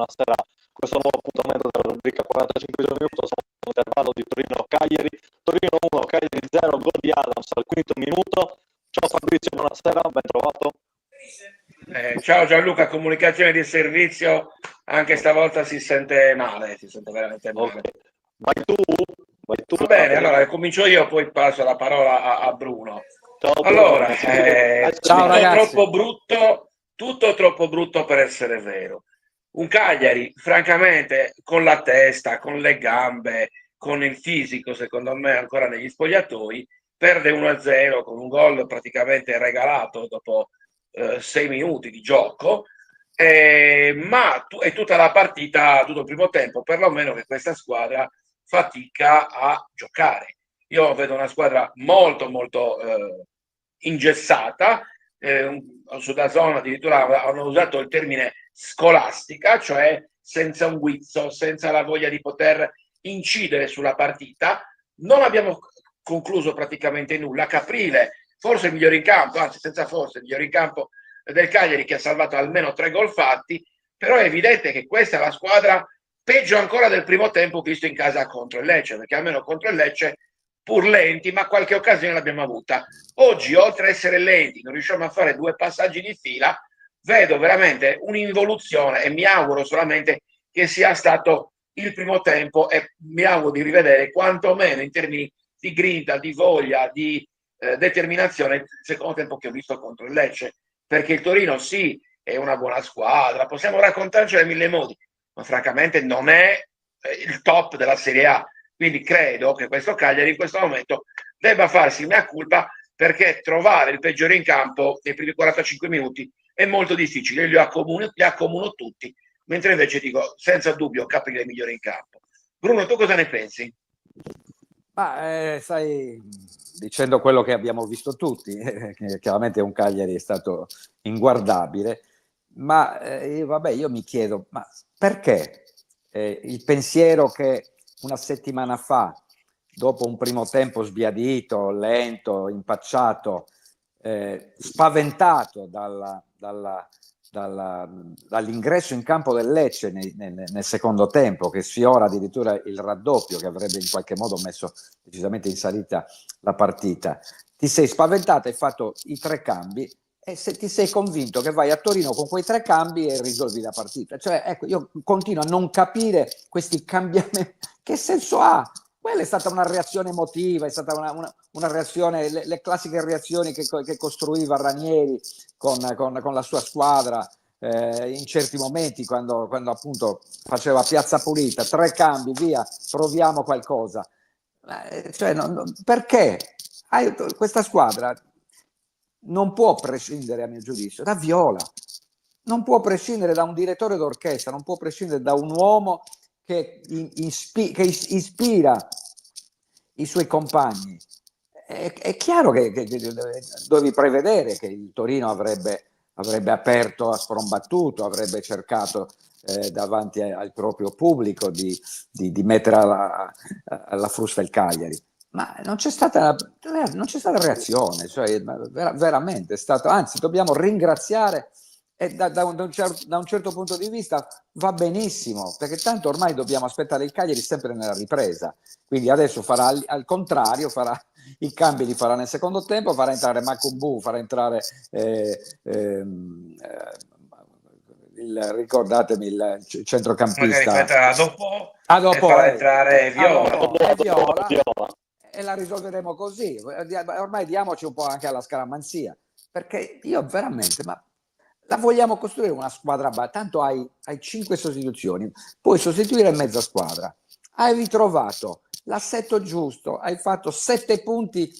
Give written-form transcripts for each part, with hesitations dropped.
buonasera. Questo nuovo appuntamento della rubrica 45 minuti, sono un intervallo di Torino-Cagliari, Torino 1, Cagliari 0, gol di Adams al quinto minuto. Ciao Fabrizio, buonasera, ben trovato. Ciao Gianluca, comunicazione di servizio, anche stavolta si sente male, si sente veramente male. Okay. Vai tu. Va bene, allora comincio io, poi passo la parola a Bruno. Ciao, allora, ciao ragazzi. Tutto troppo brutto per essere vero. Un Cagliari, francamente, con la testa, con le gambe, con il fisico, secondo me, ancora negli spogliatoi, perde 1-0 con un gol praticamente regalato dopo 6 minuti di gioco, ma è tutta la partita, tutto il primo tempo, perlomeno che questa squadra fatica a giocare. Io vedo una squadra molto ingessata, su DAZN addirittura hanno usato il termine scolastica, cioè senza un guizzo, senza la voglia di poter incidere sulla partita. Non abbiamo concluso praticamente nulla. Caprile, forse il migliore in campo, anzi senza forse, il migliore in campo del Cagliari, che ha salvato almeno 3 gol fatti, però è evidente che questa è la squadra peggio ancora del primo tempo visto in casa contro il Lecce, perché almeno contro il Lecce, pur lenti, ma qualche occasione l'abbiamo avuta. Oggi, oltre a essere lenti, non riusciamo a fare 2 passaggi di fila, vedo veramente un'involuzione e mi auguro solamente che sia stato il primo tempo e mi auguro di rivedere quantomeno in termini di grinta, di voglia, di determinazione il secondo tempo che ho visto contro il Lecce, perché il Torino sì, è una buona squadra, possiamo raccontarcela in mille modi, ma francamente non è il top della Serie A. Quindi credo che questo Cagliari in questo momento debba farsi mea culpa, perché trovare il peggiore in campo nei primi 45 minuti è molto difficile. Io li accomuno tutti, mentre invece dico senza dubbio Caprile è migliore in campo. Bruno, tu cosa ne pensi? Stai dicendo quello che abbiamo visto tutti, chiaramente un Cagliari è stato inguardabile, ma io mi chiedo, ma perché il pensiero che una settimana fa, dopo un primo tempo sbiadito, lento, impacciato, spaventato dall'ingresso in campo del Lecce nel secondo tempo, che sfiora addirittura il raddoppio, che avrebbe in qualche modo messo decisamente in salita la partita, ti sei spaventato, hai fatto i 3 cambi e se ti sei convinto che vai a Torino con quei 3 cambi e risolvi la partita. Cioè, ecco, io continuo a non capire questi cambiamenti. Che senso ha? Quella è stata una reazione emotiva, è stata una reazione, le classiche reazioni che costruiva Ranieri con la sua squadra in certi momenti, quando appunto faceva piazza pulita, 3 cambi, via, proviamo qualcosa. Perché? Questa squadra non può prescindere, a mio giudizio, da Viola, non può prescindere da un direttore d'orchestra, non può prescindere da un uomo che ispira i suoi compagni. È chiaro che dovevi prevedere che il Torino avrebbe aperto a sprombattuto, avrebbe cercato davanti al proprio pubblico di mettere alla frusta il Cagliari. Ma non c'è stata reazione, cioè, veramente è stato, anzi dobbiamo ringraziare, e da un certo punto di vista va benissimo, perché tanto ormai dobbiamo aspettare il Cagliari sempre nella ripresa, quindi adesso farà al contrario, i cambi li farà nel secondo tempo, farà entrare Makumbu, farà entrare ricordatemi il centrocampista, magari fa dopo, dopo farà entrare Viola. E la risolveremo così. Ormai diamoci un po' anche alla scaramanzia, perché io veramente, ma la vogliamo costruire una squadra, tanto hai 5 sostituzioni, puoi sostituire mezza squadra, hai ritrovato l'assetto giusto, hai fatto 7 punti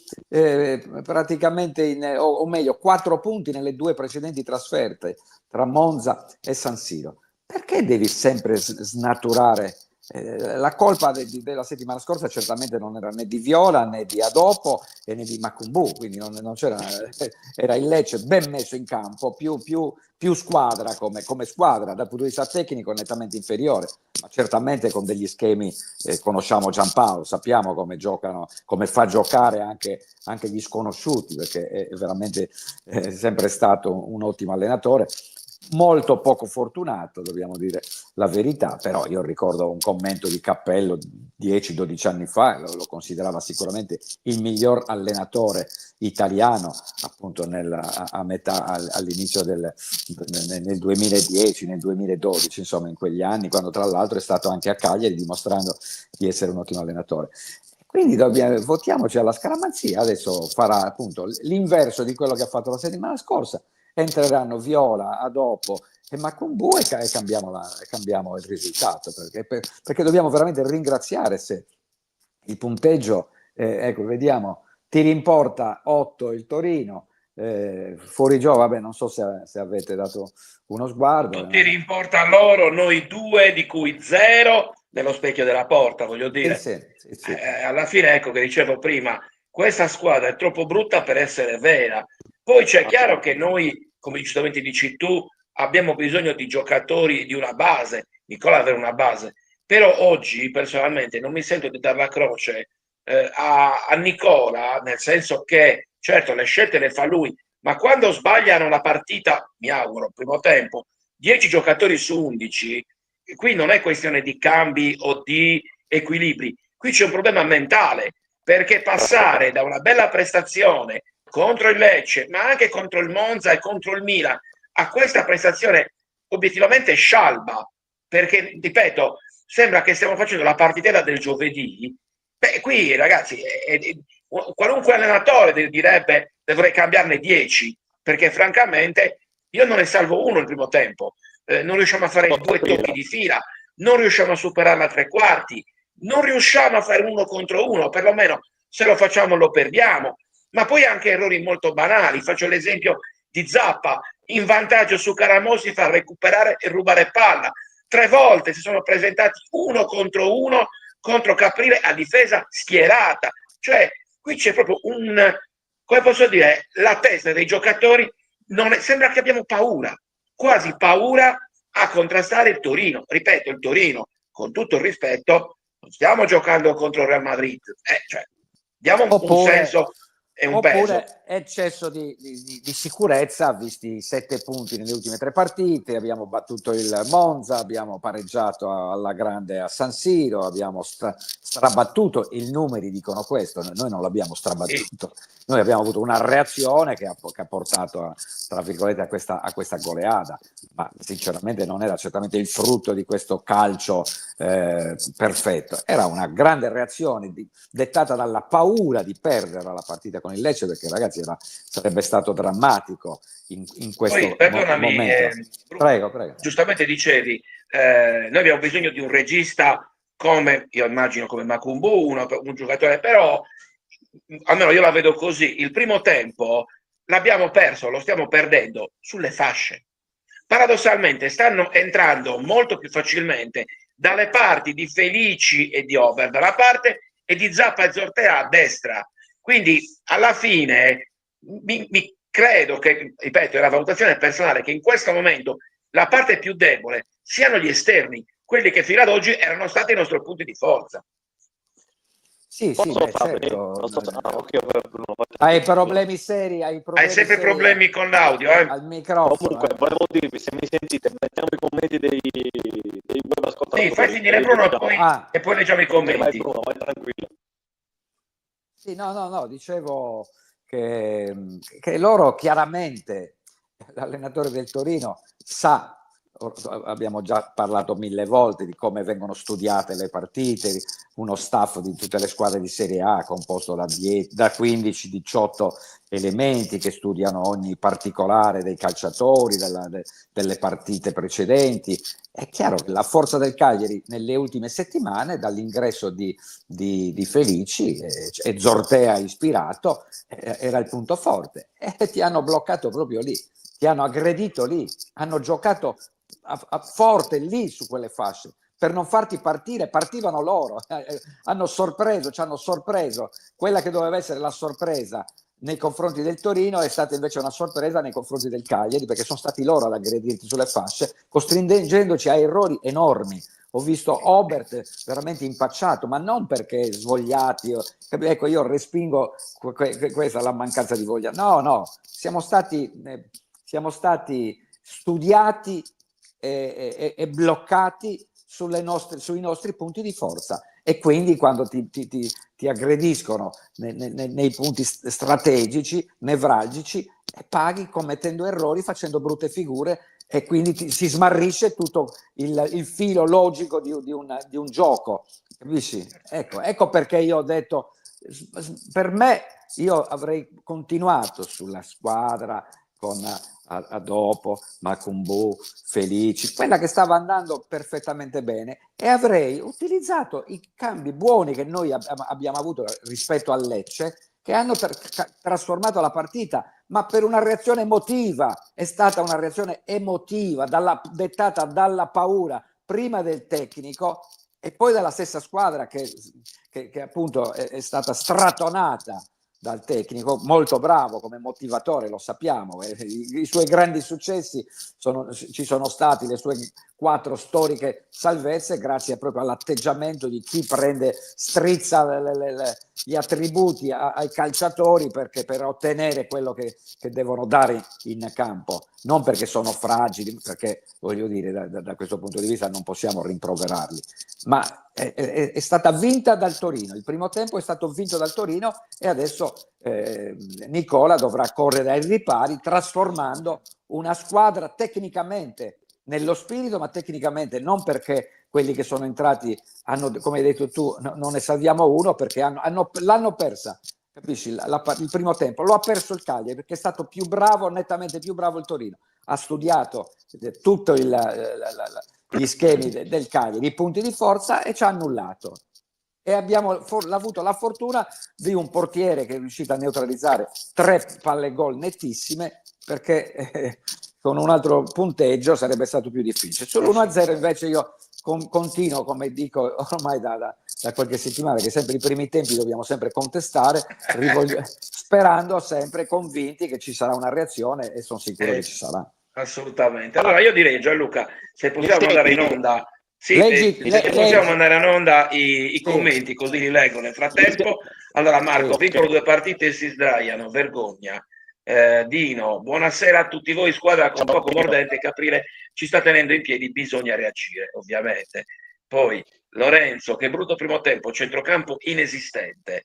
praticamente, o meglio 4 punti nelle 2 precedenti trasferte tra Monza e San Siro. Perché devi sempre snaturare? La colpa della settimana scorsa certamente non era né di Viola né di Adopo né di Makumbu, quindi non c'era, era il Lecce ben messo in campo, più squadra come squadra, dal punto di vista tecnico nettamente inferiore, ma certamente con degli schemi, conosciamo Giampaolo, sappiamo come giocano, come fa giocare anche gli sconosciuti, perché è veramente sempre stato un ottimo allenatore. molto poco fortunato, dobbiamo dire la verità, però io ricordo un commento di Cappello 10-12 anni fa, lo considerava sicuramente il miglior allenatore italiano, appunto all'inizio nel 2010, nel 2012, insomma in quegli anni, quando tra l'altro è stato anche a Cagliari dimostrando di essere un ottimo allenatore. Quindi votiamoci alla scaramanzia, adesso farà appunto l'inverso di quello che ha fatto la settimana scorsa, entreranno Viola a dopo e Macumbu e cambiamo il risultato, perché dobbiamo veramente ringraziare se il punteggio, ecco, vediamo, tiri in porta 8 il Torino, fuori gioco, vabbè, non so se avete dato uno sguardo. Tutti rimporta loro, noi 2, di cui 0 nello specchio della porta, voglio dire. Sì. Alla fine, ecco che dicevo prima, questa squadra è troppo brutta per essere vera. Poi c'è chiaro che noi, come giustamente dici tu, abbiamo bisogno di giocatori di una base. Nicola avere una base. Però oggi, personalmente, non mi sento di dar la croce a Nicola, nel senso che, certo, le scelte le fa lui, ma quando sbagliano la partita, mi auguro, primo tempo, 10 giocatori su 11, qui non è questione di cambi o di equilibri, qui c'è un problema mentale, perché passare da una bella prestazione contro il Lecce, ma anche contro il Monza e contro il Milan, a questa prestazione obiettivamente scialba, perché, ripeto, sembra che stiamo facendo la partitella del giovedì. Beh, qui ragazzi, qualunque allenatore direbbe dovrei cambiarne 10, perché francamente io non ne salvo uno il primo tempo, non riusciamo a fare 2 tocchi di fila, non riusciamo a superare a 3/4, non riusciamo a fare 1 contro 1, perlomeno se lo facciamo lo perdiamo, ma poi anche errori molto banali, faccio l'esempio di Zappa, in vantaggio su Caramò si fa recuperare e rubare palla, 3 volte si sono presentati 1 contro 1 contro Caprile a difesa schierata, cioè qui c'è proprio come posso dire, la testa dei giocatori sembra che abbiamo paura, quasi paura a contrastare il Torino. Ripeto, il Torino, con tutto il rispetto, non stiamo giocando contro il Real Madrid, cioè, diamo un senso e un peso. Oppure eccesso di sicurezza, visti i 7 punti nelle ultime 3 partite, abbiamo battuto il Monza, abbiamo pareggiato alla grande a San Siro, abbiamo strabattuto, i numeri dicono questo, noi non l'abbiamo strabattuto, noi abbiamo avuto una reazione che ha portato tra virgolette a questa goleada, ma sinceramente non era certamente il frutto di questo calcio perfetto, era una grande reazione dettata dalla paura di perdere la partita con il Lecce, perché ragazzi sarebbe stato drammatico in questo Poi, perdonami, momento. Prego. Giustamente dicevi, noi abbiamo bisogno di un regista come, io immagino come Macumbu, un giocatore, però almeno io la vedo così, il primo tempo l'abbiamo perso, lo stiamo perdendo sulle fasce. Paradossalmente stanno entrando molto più facilmente dalle parti di Felici e di Ober da una parte e di Zappa e Zortea a destra. Quindi alla fine mi credo che, ripeto, è la valutazione personale, che in questo momento la parte più debole siano gli esterni, quelli che fino ad oggi erano stati i nostri punti di forza. Sì, certo. Hai problemi seri, hai sempre problemi con l'audio. Al microfono. Comunque, volevo dirvi, se mi sentite, mettiamo i commenti dei web ascoltatori. Sì, fai finire Bruno e poi leggiamo i commenti. Vai Bruno, vai tranquillo. Sì, no, dicevo che loro chiaramente, l'allenatore del Torino sa, abbiamo già parlato 1000 volte di come vengono studiate le partite, uno staff di tutte le squadre di Serie A composto da 15-18 elementi che studiano ogni particolare dei calciatori, delle partite precedenti. È chiaro che la forza del Cagliari nelle ultime settimane, dall'ingresso di Felici e Zortea ispirato, era il punto forte, e ti hanno bloccato proprio lì, ti hanno aggredito lì, hanno giocato forte lì su quelle fasce. Per non farti partire, partivano loro, ci hanno sorpreso. Quella che doveva essere la sorpresa nei confronti del Torino è stata invece una sorpresa nei confronti del Cagliari, perché sono stati loro ad aggredirti sulle fasce, costringendoci a errori enormi. Ho visto Obert veramente impacciato, ma non perché svogliati. Ecco, io respingo questa la mancanza di voglia. No, siamo stati studiati e bloccati sui nostri punti di forza, e quindi quando ti aggrediscono nei punti strategici, nevralgici, paghi commettendo errori, facendo brutte figure, e quindi si smarrisce tutto il filo logico di un gioco, capisci? Ecco perché io ho detto, per me, io avrei continuato sulla squadra con a dopo Macumbu, Felici, quella che stava andando perfettamente bene, e avrei utilizzato i cambi buoni che noi abbiamo avuto rispetto al Lecce, che hanno trasformato la partita, ma per una reazione emotiva. È stata una reazione emotiva, dettata dalla paura prima del tecnico e poi dalla stessa squadra che appunto è stata stratonata dal tecnico, molto bravo come motivatore, lo sappiamo, i suoi grandi successi ci sono stati, le sue 4 storiche salvezze, grazie proprio all'atteggiamento di chi strizza gli attributi ai calciatori per ottenere quello che devono dare in campo, non perché sono fragili, perché voglio dire, da questo punto di vista non possiamo rimproverarli, ma è stata vinta dal Torino. Il primo tempo è stato vinto dal Torino, e adesso Nicola dovrà correre ai ripari, trasformando una squadra tecnicamente nello spirito, ma tecnicamente, non perché quelli che sono entrati hanno, come hai detto tu, non ne salviamo uno, perché l'hanno persa, capisci? Il primo tempo lo ha perso il Cagliari, perché è stato più bravo, nettamente più bravo il Torino, ha studiato tutto gli schemi del Cagliari, i punti di forza, e ci ha annullato. E abbiamo avuto la fortuna di un portiere che è riuscito a neutralizzare 3 palle gol nettissime, perché con un altro punteggio sarebbe stato più difficile. Sull'1-0 invece io continuo, come dico ormai da qualche settimana, che sempre i primi tempi dobbiamo sempre contestare, sperando sempre, convinti che ci sarà una reazione, e sono sicuro che ci sarà. Assolutamente. Allora io direi, Gianluca, se possiamo andare in onda, possiamo mandare in onda i commenti, così li leggo nel frattempo. Allora Marco, vincono 2 partite e si sdraiano, vergogna. Dino, buonasera a tutti voi, squadra con poco mordente, che aprile ci sta tenendo in piedi, bisogna reagire, ovviamente. Poi Lorenzo, che brutto primo tempo, centrocampo inesistente.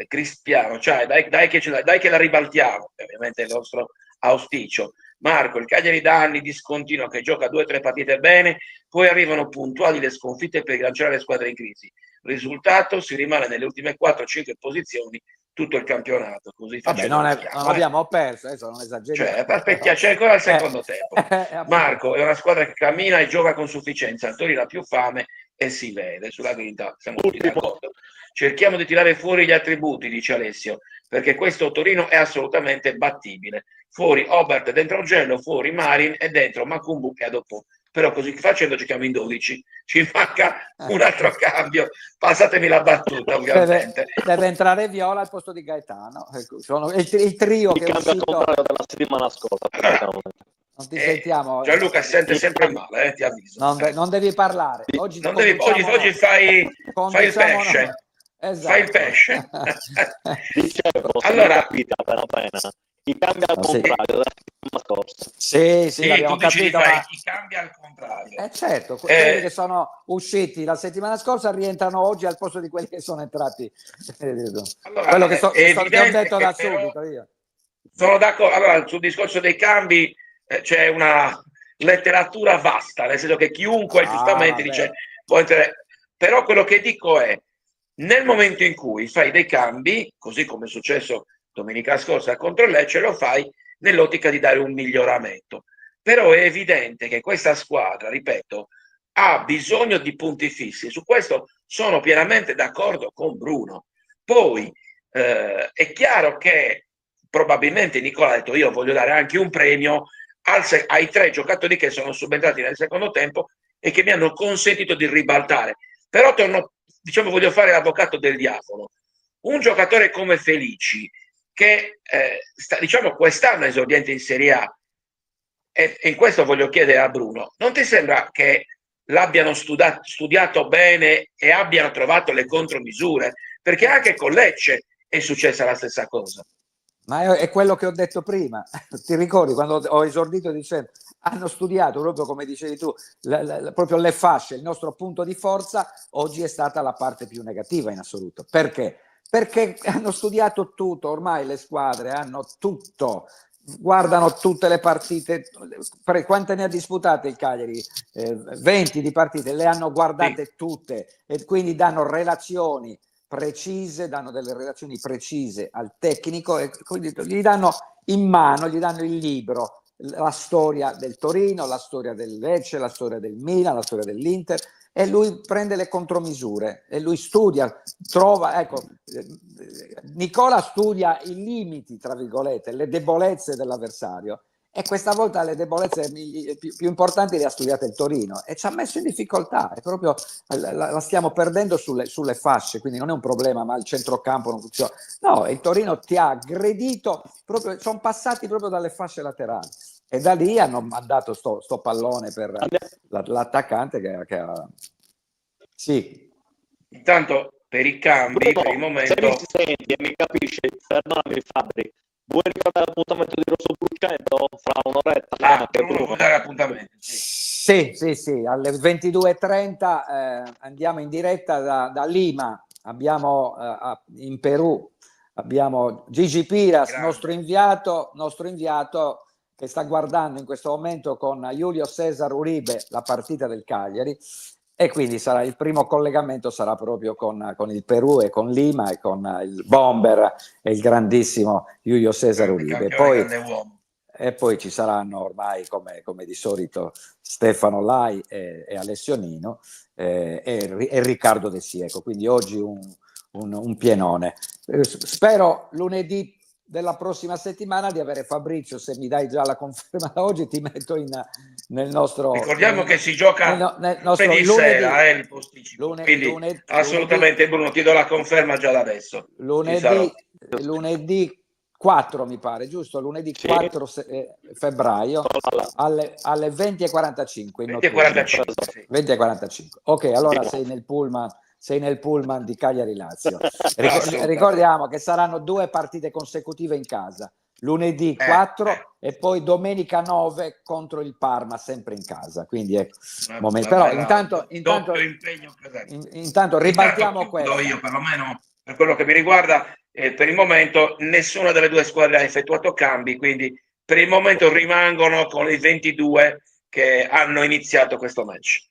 Cristiano, cioè dai che la ribaltiamo, ovviamente è il nostro auspicio. Marco, il Cagliari da anni discontinua, che gioca 2 o 3 partite bene, poi arrivano puntuali le sconfitte per rilanciare le squadre in crisi. Risultato, si rimane nelle ultime 4-5 posizioni tutto il campionato. Così non abbiamo perso, adesso non esageriamo. Aspettiamo, c'è ancora il secondo tempo. Marco, è una squadra che cammina e gioca con sufficienza. Il Torino ha più fame e si vede. Sulla grinta siamo tutti d'accordo. Cerchiamo di tirare fuori gli attributi, dice Alessio, perché questo Torino è assolutamente battibile. Fuori Obert, dentro Gello, fuori Marin e dentro Macumbu, che dopo. Però così facendo giochiamo in 12. Ci manca un altro cambio. Passatemi la battuta, ovviamente. Deve entrare Viola al posto di Gaetano. Sono il trio che è uscito. Al contrario della settimana scorsa. Non ti sentiamo. Gianluca si sente sempre male, ti avviso. Non devi parlare. Oggi fai il pesce. Esatto. Fai il pesce. Dicevo, allora, i cambi al contrario della settimana scorsa. Sì, l'abbiamo capito. I cambi al contrario. Certo, quelli che sono usciti la settimana scorsa rientrano oggi al posto di quelli che sono entrati. Allora, quello che ho detto da subito io. Sono d'accordo. Allora, sul discorso dei cambi c'è una letteratura vasta, nel senso che chiunque giustamente dice può entrare. Però quello che dico è, nel momento in cui fai dei cambi, così come è successo domenica scorsa contro il Lecce, lo fai nell'ottica di dare un miglioramento. Però è evidente che questa squadra, ripeto, ha bisogno di punti fissi. Su questo sono pienamente d'accordo con Bruno. Poi è chiaro che probabilmente Nicola ha detto: io voglio dare anche un premio ai 3 giocatori che sono subentrati nel secondo tempo e che mi hanno consentito di ribaltare. Però voglio fare l'avvocato del diavolo. Un giocatore come Felici, che quest'anno è esordiente in Serie A, e in questo voglio chiedere a Bruno, non ti sembra che l'abbiano studiato bene e abbiano trovato le contromisure? Perché anche con Lecce è successa la stessa cosa. Ma è quello che ho detto prima. Ti ricordi quando ho esordito dicendo hanno studiato proprio come dicevi tu, proprio le fasce, il nostro punto di forza oggi è stata la parte più negativa in assoluto. Perché? Perché hanno studiato tutto, ormai le squadre hanno tutto, guardano tutte le partite. Quante ne ha disputate il Cagliari? 20 di partite, le hanno guardate tutte e quindi danno relazioni precise, danno delle relazioni precise al tecnico e quindi gli danno in mano, gli danno il libro, la storia del Torino, la storia del Lecce, la storia del Milan, la storia dell'Inter, e lui prende le contromisure e lui studia, trova, ecco, Nicola studia i limiti, tra virgolette, le debolezze dell'avversario, e questa volta le debolezze più importanti le ha studiate il Torino e ci ha messo in difficoltà, è proprio la stiamo perdendo sulle fasce, quindi non è un problema, ma il centrocampo non funziona. No, il Torino ti ha aggredito, proprio, sono passati proprio dalle fasce laterali e da lì hanno mandato sto pallone per l'attaccante che ha... Sì. Intanto per i cambi, Bruno, per il momento... se mi senti e mi capisci, perdonami Fabri, vuoi ricordare l'appuntamento di Rosso Bruccetto fra un'oretta? Bruno può dare appuntamento. Sì, alle 22:30 andiamo in diretta da Lima, abbiamo in Perù, abbiamo Gigi Piras, nostro inviato che sta guardando in questo momento con Julio César Uribe la partita del Cagliari, e quindi sarà il primo collegamento sarà proprio con il Perù e con Lima e con il bomber e il grandissimo Julio César Uribe. E poi ci saranno ormai, come di solito, Stefano Lai e Alessio Nino e Riccardo De Sieco. Quindi oggi un pienone. Spero lunedì della prossima settimana di avere Fabrizio. Se mi dai già la conferma da oggi, ti metto nel nostro... Ricordiamo che si gioca nel nostro lunedì sera, il posticipo. Quindi assolutamente, Bruno, ti do la conferma già da adesso. Lunedì 4 mi pare, giusto? Lunedì 4 febbraio alle 20:45. 20:45. Ok, allora sei nel pullman di Cagliari Lazio. Ricordiamo che saranno 2 partite consecutive in casa. Lunedì 4 e poi domenica 9 contro il Parma, sempre in casa. Quindi ecco, però intanto ribaltiamo questo. Io perlomeno per quello che mi riguarda, per il momento nessuna delle 2 squadre ha effettuato cambi, quindi per il momento rimangono con i 22 che hanno iniziato questo match.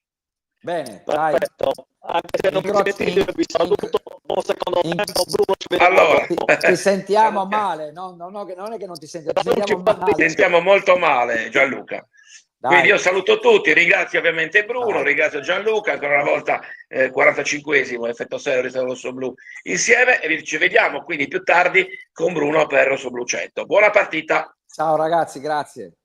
Bene, perfetto. Anche se non mi sentite, vi saluto. Buon secondo tempo, Bruno. Ci vediamo. Allora, ti sentiamo male, no? Non è che non ti sentiamo, ti sentiamo male. Sentiamo molto male, Gianluca. Dai. Quindi io saluto tutti, ringrazio ovviamente Bruno, ringrazio Gianluca, ancora una volta 45esimo effetto serio di Rosso Blu insieme, e ci vediamo quindi più tardi con Bruno per Rosso Bruccetto. Buona partita. Ciao ragazzi, grazie.